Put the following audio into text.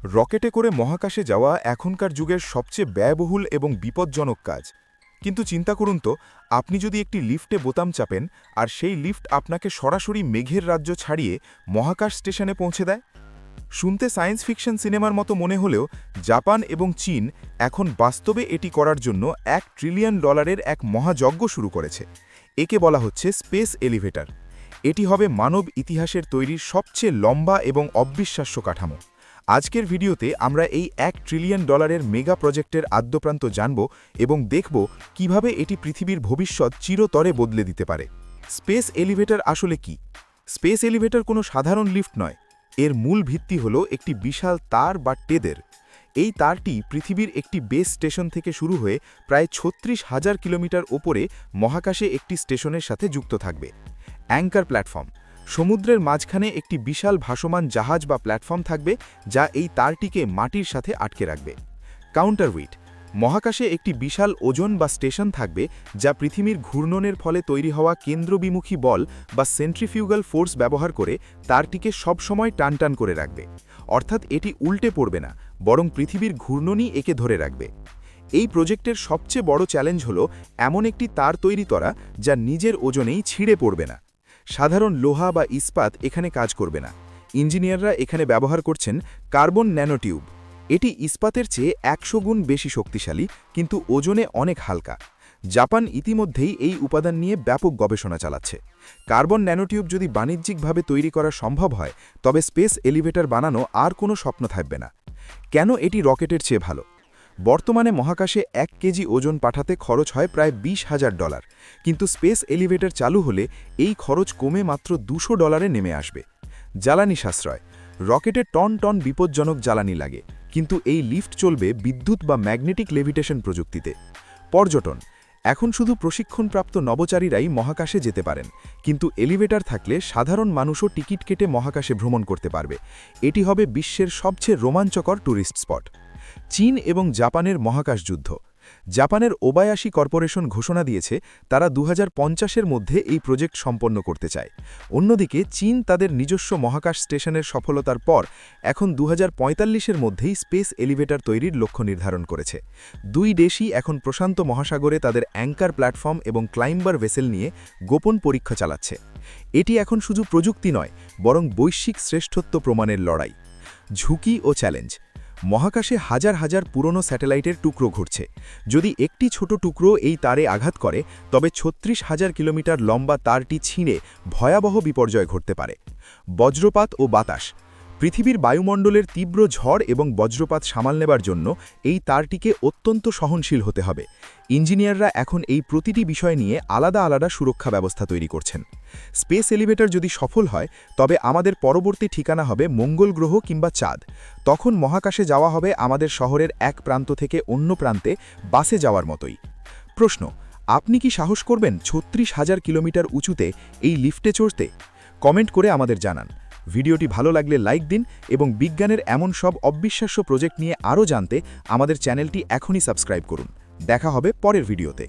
রকেটে করে মহাকাশে যাওয়া এখনকার যুগের সবচেয়ে ব্যয়বহুল এবং বিপজ্জনক কাজ। কিন্তু চিন্তা করুন তো, আপনি যদি একটি লিফটে বোতাম চাপেন আর সেই লিফট আপনাকে সরাসরি মেঘের রাজ্য ছাড়িয়ে মহাকাশ স্টেশনে পৌঁছে দেয়। শুনতে সায়েন্স ফিকশন সিনেমার মতো মনে হলেও জাপান এবং চীন এখন বাস্তবে এটি করার জন্য $1 ট্রিলিয়ন এক মহাযজ্ঞ শুরু করেছে। একে বলা হচ্ছে স্পেস এলিভেটর। এটি হবে মানব ইতিহাসের তৈরি সবচেয়ে লম্বা এবং অবিশ্বাস্য কাঠামো। আজকের ভিডিওতে আমরা এই $1 ট্রিলিয়ন মেগা প্রজেক্টের আদ্যপ্রান্ত জানব এবং দেখব কিভাবে এটি পৃথিবীর ভবিষ্যৎ চিরতরে বদলে দিতে পারে। স্পেস এলিভেটর আসলে কি? স্পেস এলিভেটর কোনো সাধারণ লিফট নয়। এর মূল ভিত্তি হল একটি বিশাল তার বা টেদের। এই তারটি পৃথিবীর একটি বেস স্টেশন থেকে শুরু হয়ে প্রায় ৩৬,০০০ কিলোমিটার ওপরে মহাকাশে একটি স্টেশনের সাথে যুক্ত থাকবে। অ্যাঙ্কার প্ল্যাটফর্ম: সমুদ্রের মাঝখানে একটি বিশাল ভাসমান জাহাজ বা প্ল্যাটফর্ম থাকবে যা এই তারটিকে মাটির সাথে আটকে রাখবে। কাউন্টারউইট: মহাকাশে একটি বিশাল ওজন বা স্টেশন থাকবে যা পৃথিবীর ঘূর্ণনের ফলে তৈরি হওয়া কেন্দ্রবিমুখী বল বা সেন্ট্রিফিউগাল ফোর্স ব্যবহার করে তারটিকে সবসময় টানটান করে রাখবে। অর্থাৎ এটি উল্টে পড়বে না, বরং পৃথিবীর ঘূর্ণনই একে ধরে রাখবে। এই প্রজেক্টের সবচেয়ে বড় চ্যালেঞ্জ হল এমন একটি তার তৈরি করা যা নিজের ওজনেই ছিঁড়ে পড়বে না। সাধারণ লোহা বা ইস্পাত এখানে কাজ করবে না। ইঞ্জিনিয়াররা এখানে ব্যবহার করছেন কার্বন ন্যানোটিউব। এটি ইস্পাতের চেয়ে ১০০ গুণ বেশি শক্তিশালী, কিন্তু ওজনে অনেক হালকা। জাপান ইতিমধ্যেই এই উপাদান নিয়ে ব্যাপক গবেষণা চালাচ্ছে। কার্বন ন্যানোটিউব যদি বাণিজ্যিকভাবে তৈরি করা সম্ভব হয়, তবে স্পেস এলিভেটর বানানো আর কোনো স্বপ্ন থাকবে না। কেন এটি রকেটের চেয়ে ভালো? বর্তমানে মহাকাশে ১ কেজি ওজন পাঠাতে খরচ হয় প্রায় $২০,০০০, কিন্তু স্পেস এলিভেটর চালু হলে এই খরচ কমে মাত্র $২০০ নেমে আসবে। জ্বালানি সাশ্রয়: রকেটে টন টন বিপজ্জনক জ্বালানি লাগে, কিন্তু এই লিফট চলবে বিদ্যুৎ বা ম্যাগনেটিক লেভিটেশন প্রযুক্তিতে। পর্যটন: এখন শুধু প্রশিক্ষণপ্রাপ্ত নভোচারীরাই মহাকাশে যেতে পারেন, কিন্তু এলিভেটর থাকলে সাধারণ মানুষও টিকিট কেটে মহাকাশে ভ্রমণ করতে পারবে। এটি হবে বিশ্বের সবচেয়ে রোমাঞ্চকর ট্যুরিস্ট স্পট। চীন এবং জাপানের মহাকাশ যুদ্ধ: জাপানের ওবায়াশি কর্পোরেশন ঘোষণা দিয়েছে তারা ২০৫০-এর মধ্যে এই প্রজেক্ট সম্পন্ন করতে চায়। অন্যদিকে চীন তাদের নিজস্ব মহাকাশ স্টেশনের সফলতার পর এখন ২০৪৫-এর মধ্যেই স্পেস এলিভেটর তৈরির লক্ষ্য নির্ধারণ করেছে। দুই দেশই এখন প্রশান্ত মহাসাগরে তাদের অ্যাঙ্কার প্ল্যাটফর্ম এবং ক্লাইম্বার ভেসেল নিয়ে গোপন পরীক্ষা চালাচ্ছে। এটি এখন শুধু প্রযুক্তি নয়, বরং বৈশ্বিক শ্রেষ্ঠত্ব প্রমাণের লড়াই। ঝুঁকি ও চ্যালেঞ্জ: মহাকাশে হাজার হাজার পুরনো স্যাটেলাইটের টুকরো ঘুরছে। যদি একটি ছোট টুকরো এই তারে আঘাত করে, তবে ৩৬,০০০ কিলোমিটার লম্বা তারটি ছিঁড়ে ভয়াবহ বিপর্যয় ঘটতে পারে। বজ্রপাত ও বাতাস: পৃথিবীর বায়ুমণ্ডলের তীব্র ঝড় এবং বজ্রপাত সামাল নেবার জন্য এই তারটিকে অত্যন্ত সহনশীল হতে হবে। ইঞ্জিনিয়াররা এখন এই প্রতিটি বিষয় নিয়ে আলাদা আলাদা সুরক্ষা ব্যবস্থা তৈরি করছেন। স্পেস এলিভেটর যদি সফল হয়, তবে আমাদের পরবর্তী ঠিকানা হবে মঙ্গল গ্রহ কিংবা চাঁদ। তখন মহাকাশে যাওয়া হবে আমাদের শহরের এক প্রান্ত থেকে অন্য প্রান্তে বাসে যাওয়ার মতোই। প্রশ্ন: আপনি কি সাহস করবেন ৩৬,০০০ কিলোমিটার উঁচুতে এই লিফটে চড়তে? কমেন্ট করে আমাদের জানান। ভিডিওটি ভালো লাগলে লাইক দিন এবং বিজ্ঞানের এমন সব অবিশ্বাস্য প্রজেক্ট নিয়ে আরও জানতে আমাদের চ্যানেলটি এখনই সাবস্ক্রাইব করুন। দেখা হবে পরের ভিডিওতে।